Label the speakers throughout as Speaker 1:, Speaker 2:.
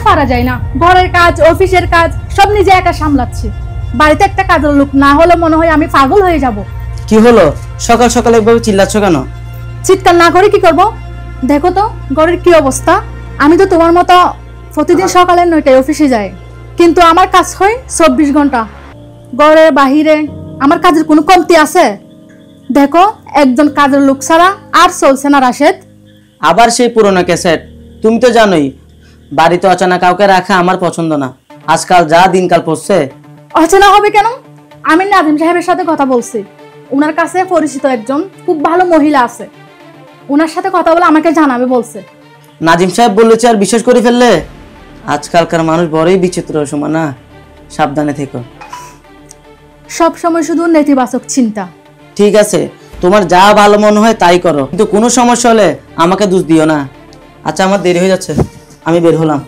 Speaker 1: পারা যায় না, ঘরের কাজ অফিসের কাজ সব নিজে একা সামলাচ্ছি। বাড়িতে একটা কাজের লোক না হলে মনে হয় আমি পাগল হয়ে যাব।
Speaker 2: কি হলো, সকাল সকাল এভাবে চিল্লাচ্ছ কেন?
Speaker 1: চিৎকার না করে কি করব? দেখো তো ঘরের কি অবস্থা। আমি তো তোমার মতো প্রতিদিন সকালে 9টায় অফিসে যাই, কিন্তু আমার কাজ হয় 24 ঘন্টা। ঘরে বাহিরে আমার কাজের কোনো কমতি আছে? দেখো, একজন কাজের লোক ছাড়া আর চলছে না রাশেদ।
Speaker 2: আবার সেই পুরনো ক্যাসেট। তুমি তো জানোই বাড়িতে অচেনা কাউকে রাখা আমার পছন্দ না। আজকাল যা দিনকাল পড়ছে।
Speaker 1: অচেনা হবে কেন? আমি নাজিম সাহেবের সাথে কথা বলছি, ওনার কাছে পরিচিত একজন খুব ভালো মহিলা আছে, ওনার সাথে কথা বলে আমাকে জানাবে বলছে।
Speaker 2: নাজিম সাহেব বলেছে আর বিশ্বাস করে ফেললে? আজকালকার মানুষ বড়ই বিচিত্র সুমনা, সাবধানে থেকো।
Speaker 1: সব সময় শুধু নেতিবাচক চিন্তা।
Speaker 2: ঠিক আছে, তোমার যা ভালো মনে হয় তাই করো, কিন্তু কোনো সমস্যা হলে আমাকে দোষ দিও না। আচ্ছা, আমার দেরি হয়ে যাচ্ছে, আমি বের হলাম।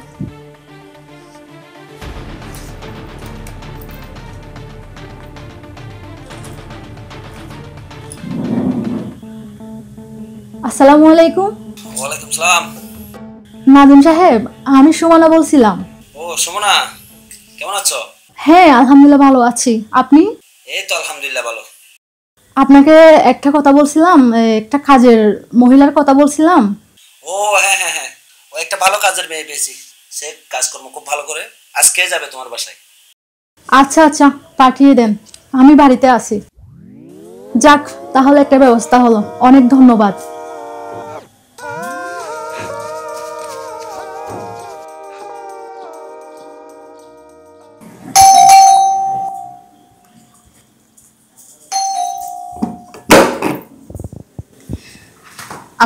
Speaker 1: আসসালামু আলাইকুম।
Speaker 3: ওয়ালাইকুম সালাম।
Speaker 1: নাজিম সাহেব, আমি সুমনা বলছিলাম।
Speaker 3: ও সুমনা, কেমন আছো?
Speaker 1: হ্যাঁ আলহামদুলিল্লাহ ভালো আছি, আপনি?
Speaker 3: এই তো আলহামদুলিল্লাহ ভালো।
Speaker 1: আপনাকে একটা কথা বলছিলাম, একটা কাজের মহিলার কথা বলছিলাম।
Speaker 3: ও হ্যাঁ হ্যাঁ হ্যাঁ, ও একটা ভালো কাজের মেয়ে পেয়েছি, সে কাজকর্ম খুব ভালো করে, আজকে যাবে তোমার বাসায়।
Speaker 1: আচ্ছা আচ্ছা, পাঠিয়ে দেন, আমি বাড়িতে আছি। যাক, তাহলে একটা ব্যবস্থা হলো, অনেক ধন্যবাদ।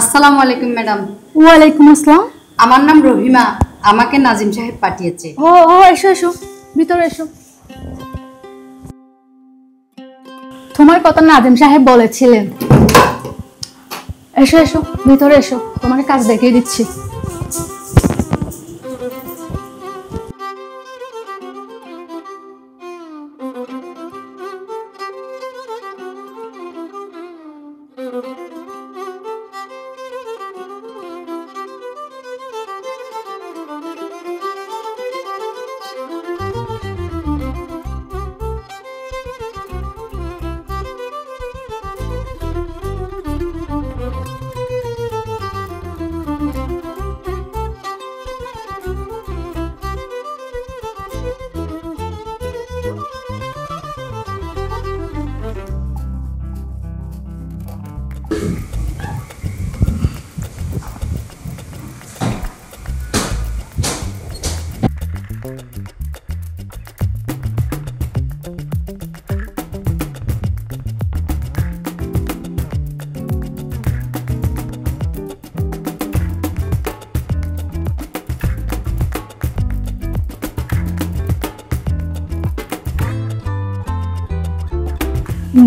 Speaker 4: আসসালামু আলাইকুম ম্যাডাম।
Speaker 1: ওয়ালাইকুম আসসালাম।
Speaker 4: আমার নাম রহিমা, আমাকে নাজিম সাহেব পাঠিয়েছে।
Speaker 1: ও ও, এসো এসো, ভিতরে এসো। তোমার কথা নাজিম সাহেব বলেছিলেন। এসো এসো, ভিতরে এসো, তোমাকে কাজ দেখিয়ে দিচ্ছি।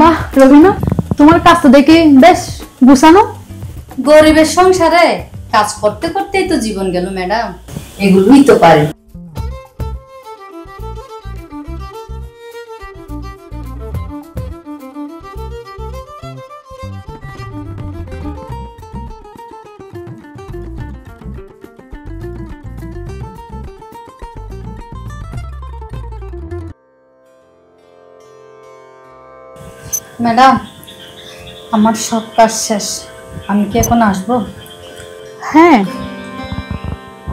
Speaker 1: বাহ রবিনা, তোমার কাজ তো দেখি বেশ গুছানো।
Speaker 4: গরিবের সংসারে কাজ করতে করতেই তো জীবন গেল ম্যাডাম, এগুলোই তো পারে। ম্যাডাম, আমার সব কাজ শেষ, আমি কি এখন আসবো?
Speaker 1: হ্যাঁ,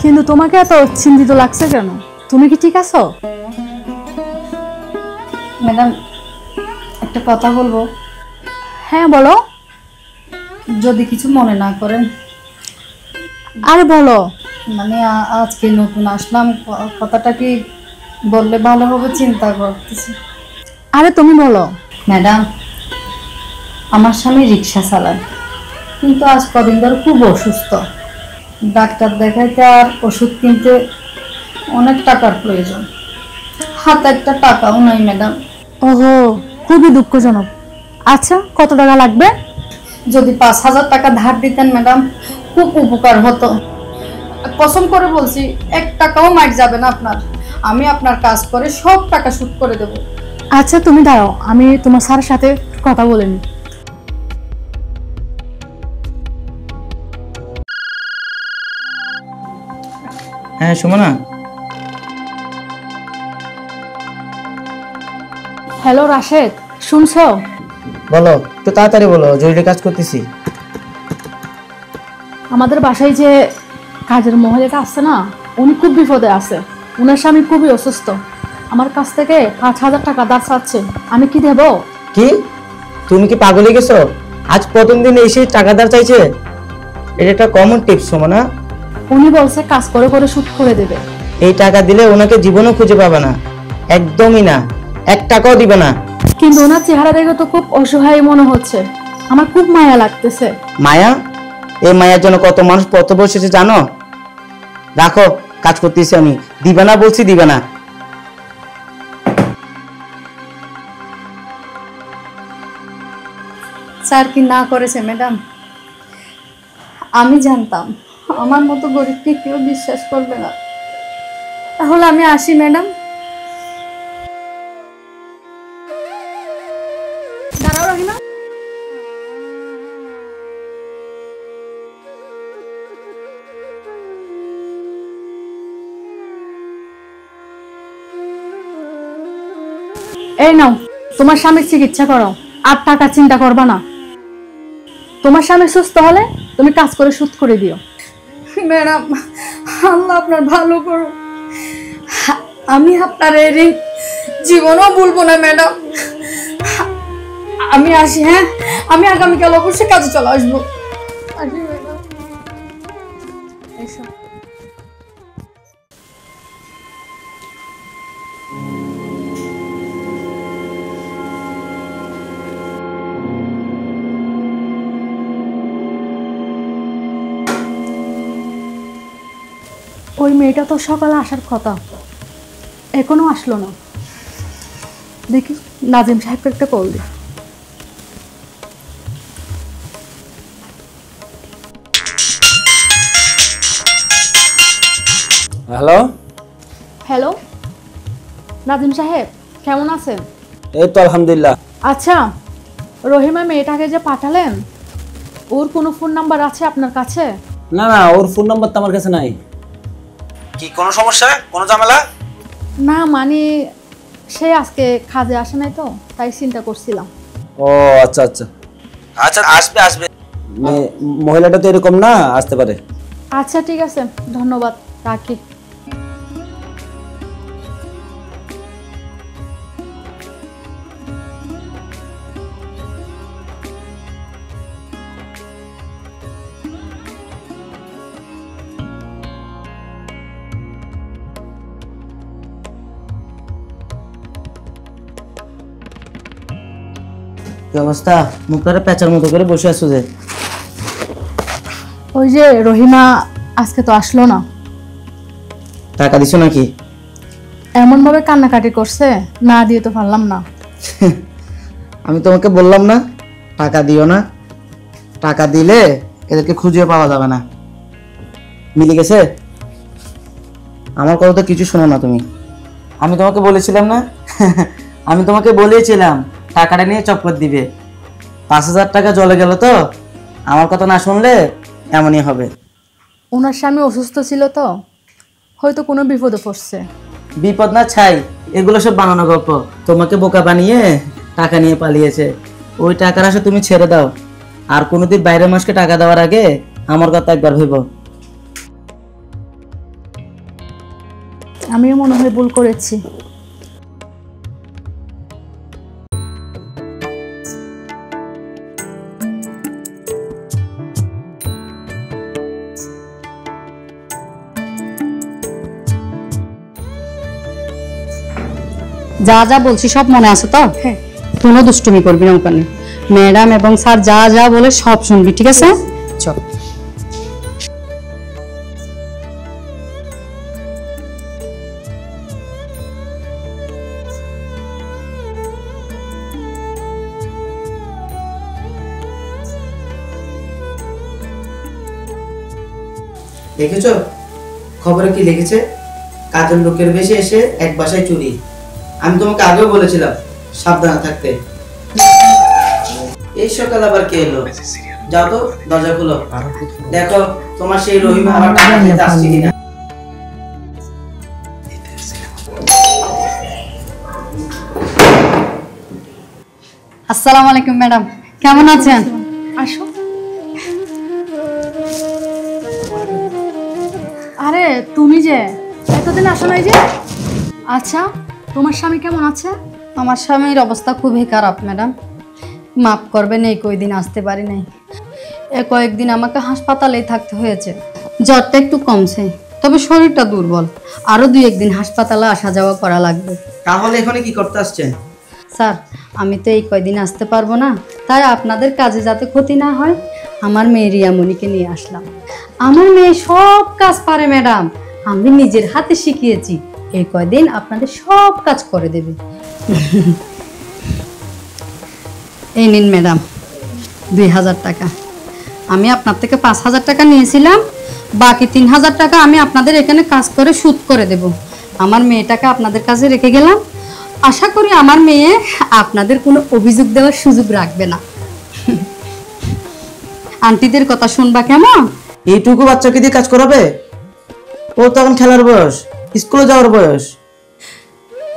Speaker 1: কিন্তু তোমাকে এত চিন্তিত লাগছে কেন? তুমি কি ঠিক আছো?
Speaker 4: ম্যাডাম, একটা কথা বলবো?
Speaker 1: হ্যাঁ বলো।
Speaker 4: যদি কিছু মনে না করেন।
Speaker 1: আরে বলো।
Speaker 4: মানে আজকে নতুন আসলাম, কথাটা কি বললে ভালো হবে চিন্তা করতেছি।
Speaker 1: আরে তুমি বলো।
Speaker 4: ম্যাডাম, আমার স্বামী রিক্সা চালায়, কিন্তু আজ কদিন ধরে খুব অসুস্থ, ডাক্তার দেখাইতে আর ওষুধ কিনতে অনেক টাকার প্রয়োজন, হাতে একটা টাকাও নাই ম্যাডাম।
Speaker 1: ওহো, খুবই দুঃখজনক। আচ্ছা, কত টাকা লাগবে?
Speaker 4: যদি 5,000 টাকা ধার দিতেন ম্যাডাম, খুব উপকার হতো। কসম করে বলছি, 1 টাকাও মাইর যাবে না আপনার। আমি আপনার কাজ করে সব টাকা শোধ করে দেব।
Speaker 1: আচ্ছা তুমি দাঁড়াও, আমি তোমার স্যারের সাথে কথা বলে নিই।
Speaker 2: হ্যাঁ সুমনা,
Speaker 1: হ্যালো রাশেদ, শুনছো?
Speaker 2: বলো, একটু তাড়াতাড়ি বলো, জরুরি কাজ করতেছি।
Speaker 1: আমাদের বাসায় যে কাজের মহিলাটা আছে না, উনি খুব বিপদে আছে। উনার স্বামী খুবই অসুস্থ। আমার কাছ থেকে 5,000 টাকা ধার চাচ্ছে। আমি কি দেবো?
Speaker 2: কি, তুমি কি পাগল হয়ে গেছো? আজ প্রথম দিন এসে টাকা ধার চাইছে? এটা একটা কমন টিপস না?
Speaker 1: উনি বলছে কাজ করে করে সুদ করে দেবে।
Speaker 2: এই টাকা দিলে ওনাকে জীবনও খুঁজে পাবে না, একদমই না, 1 টাকাও দিবে না।
Speaker 1: কিন্তু ওনার চেহারা দেখে তো খুব অসহায় মনে হচ্ছে। আমার খুব মায়া লাগতেছে।
Speaker 2: মায়া? এই মায়ার জন্য কত মানুষ পথ বসেছে জানো? রাখো, কাজ করতেছি আমি। দিবে না বলছি, দিবে না।
Speaker 4: স্যার কি না করেছে ম্যাডাম? আমি জানতাম আমার মতো গরিবকে কেউ বিশ্বাস করবে না। তাহলে আমি আসি ম্যাডাম।
Speaker 1: দাঁড়াও রহিমা। এই নাও, তোমার স্বামীর চিকিৎসা করো। আর টাকা চিন্তা করবা না। তোমার স্বামী সুস্থ হলে তুমি কাজ করে সুদ করে দিও।
Speaker 4: ম্যাডাম, আল্লাহ আপনার ভালো করুন। আমি আপনার এই ঋণ জীবনও ভুলবো না ম্যাডাম। আমি আসি, হ্যাঁ? আমি আগামীকাল অবশ্যই কাজে চলে আসবো। আসি ম্যাডাম।
Speaker 1: এসো। ওই মেয়েটা তো সকালে আসার কথা, এখনো আসলো না। দেখি নাজিম সাহেবকে একটা কল দিই।
Speaker 3: হ্যালো।
Speaker 1: হ্যালো নাজিম সাহেব, কেমন আছেন?
Speaker 3: এই তো আলহামদুলিল্লাহ।
Speaker 1: আচ্ছা, রহিমা মেয়েটাকে যে পাঠালেন, ওর কোনো ফোন নাম্বার আছে আপনার কাছে?
Speaker 3: না না, ওর ফোন নাম্বার তো আমার কাছে নাই। কি কোনো সমস্যা, কোনো ঝামেলা?
Speaker 1: না মানে সে আজকে কাজে আসে নাই তো, তাই চিন্তা করছিলাম।
Speaker 3: ও আচ্ছা আচ্ছা আচ্ছা, আসবে আসবে। মহিলাটা তো এরকম না, আসতে পারে।
Speaker 1: আচ্ছা ঠিক আছে, ধন্যবাদ, রাখি।
Speaker 2: কি অবস্থা? মুখটা পেঁচার মতো করে বসে আছো যে?
Speaker 1: ওই যে রহিমা আজকে তো আসলো না।
Speaker 2: টাকা দিছো নাকি?
Speaker 1: এমন ভাবে কান্নাকাটি করছে, না দিয়ে তো পারলাম না।
Speaker 2: আমি তোমাকে বললাম না টাকা দিও না? টাকা দিলে এদেরকে খুঁজে পাওয়া যাবে না। মিলে গেছে? আমার কথা তো কিছু শোনো না তুমি। আমি তোমাকে বলেছিলাম না? আমি তোমাকে বলেছিলাম টাকাটা নিয়ে চক্কর দিবে। 5,000 টাকা জলে গেল তো। আমার কথা না শুনলে এমনই হবে।
Speaker 1: ওনার স্বামী অসুস্থ ছিল তো, হয়তো কোনো বিপদে পড়ছে।
Speaker 2: বিপদ না ছাই, এগুলো সব বানানো গল্প। তোমাকে বোকা বানিয়ে টাকা নিয়ে পালিয়েছে। ওই টাকার আশা তুমি ছেড়ে দাও। আর কোনোদিন বাইরের মানুষকে টাকা দেওয়ার আগে আমার কথা একবার ভেবো।
Speaker 1: আমিও মনে হয় ভুল করেছি।
Speaker 5: যা যা বলছি সব মনে আছে তো?
Speaker 1: হ্যাঁ।
Speaker 5: কোনো দুষ্টুমি করবি না ওখানে। ম্যাডাম এবং স্যার যা যা বলে সব শুনবি, ঠিক আছে? চল।
Speaker 2: দেখেছো খবরে কি লিখেছে? কাজের লোকের বেশি এসে এক বাসায় চুরি। আমি তোমাকে আগেও বলেছিলাম সাবধানে থাকতে। এই সকাল আবার কে এলো? যাও তো, দরজা খুলো, দেখো তোমার সেই রহিমা আবার টাকা নিতে আসছে কিনা।
Speaker 5: আসসালামু আলাইকুম ম্যাডাম, কেমন আছেন?
Speaker 1: আসো। আরে তুমি যে এতদিন আসো নাই যে? আচ্ছা, তোমার স্বামী কেমন আছে?
Speaker 5: আমার স্বামীর অবস্থা খুবই খারাপ ম্যাডাম, মাফ করবেন এই কয়দিন আসতে পারি নাই। কয়েকদিন আমাকে হাসপাতালেই থাকতে হয়েছে। জ্বরটা একটু কমছে, তবে শরীরটা দুর্বল। আরও 2-1 দিন হাসপাতালে আসা যাওয়া করা লাগবে।
Speaker 2: তাহলে এখানে কি করতে আসছেন?
Speaker 5: স্যার, আমি তো এই কয়দিন আসতে পারবো না, তাই আপনাদের কাজে যাতে ক্ষতি না হয় আমার মেয়ে রিয়ামণিকে নিয়ে আসলাম। আমার মেয়ে সব কাজ পারে ম্যাডাম, আমি নিজের হাতে শিখিয়েছি। এই কয়দিন আপনাদের সব কাজ করে দেবে। এই নিন ম্যাডাম 2000 টাকা। আমি আপনার থেকে 5000 টাকা নিয়েছিলাম, বাকি 3000 টাকা আমি আপনাদের এখানে কাজ করে শোধ করে দেব। আমার মেয়েটাকে আপনাদের কাছে রেখে গেলাম, আশা করি আমার মেয়ে আপনাদের কোনো অভিযোগ দেওয়ার সুযোগ রাখবে না। আন্টিদের কথা শুনবা কেমন?
Speaker 2: এইটুকু বাচ্চাকে দিয়ে কাজ করাবে? ও তো এখন খেলার বয়স, স্কুলে যাওয়ার বয়স।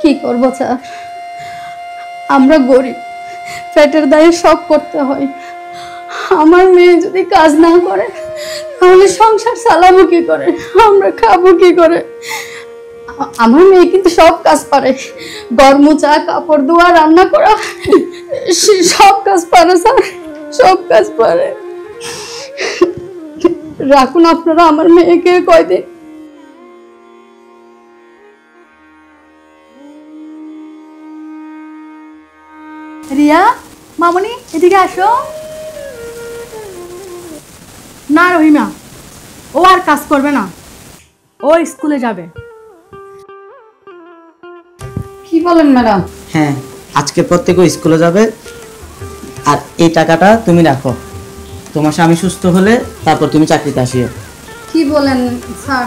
Speaker 5: কি করব স্যার, আমরা গরিব, পেটের দায়ে সব করতে হয়। আমার মেয়ে যদি কাজ না করে তাহলে সংসার চালাবো কি করে, আমরা খাবো কি করে? আমার মেয়ে কিন্তু সব কাজ পারে, ঘর মোছা, কাপড় ধোয়া, রান্না করা, সে সব কাজ পারে স্যার, সব কাজ পারে। রাখুন আপনারা আমার মেয়েকে কয়দিন।
Speaker 1: রিয়া, মামনি এদিকে আসো। না রহিমা, ও আর কাজ করবে না, ও স্কুলে যাবে।
Speaker 5: কি বলেন ম্যাডাম?
Speaker 2: হ্যাঁ, আজকের পর থেকে ও স্কুলে যাবে। আর এই টাকাটা তুমি রাখো, তোমার স্বামী সুস্থ হলে তারপর তুমি চাকরিতে আসিও।
Speaker 5: কি বলেন স্যার,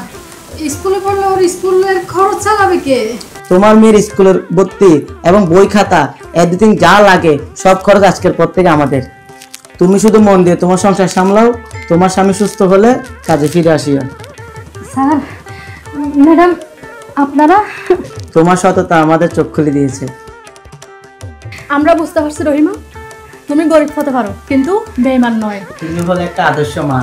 Speaker 5: স্কুলে পড়লে ওর স্কুলের খরচ চালাবে কে?
Speaker 2: তোমার মেয়ের স্কুলের ভর্তি এবং বই খাতা এভরিথিং যা লাগে সব খরচ আজকের পর থেকে আমাদের। তুমি শুধু মন দিয়ে তোমার সংসার সামলাও, তোমার স্বামী সুস্থ হলে কাজে ফিরে আসিও।
Speaker 5: স্যার, ম্যাডাম আপনারা?
Speaker 2: তোমার সততা আমাদের চোখ খুলে দিয়েছে।
Speaker 1: আমরা বুঝতে পারছি রহিমা, তুমি গরিব হতে পারো কিন্তু বেঈমান নয়।
Speaker 2: তুমি হলে একটা আদর্শ মা।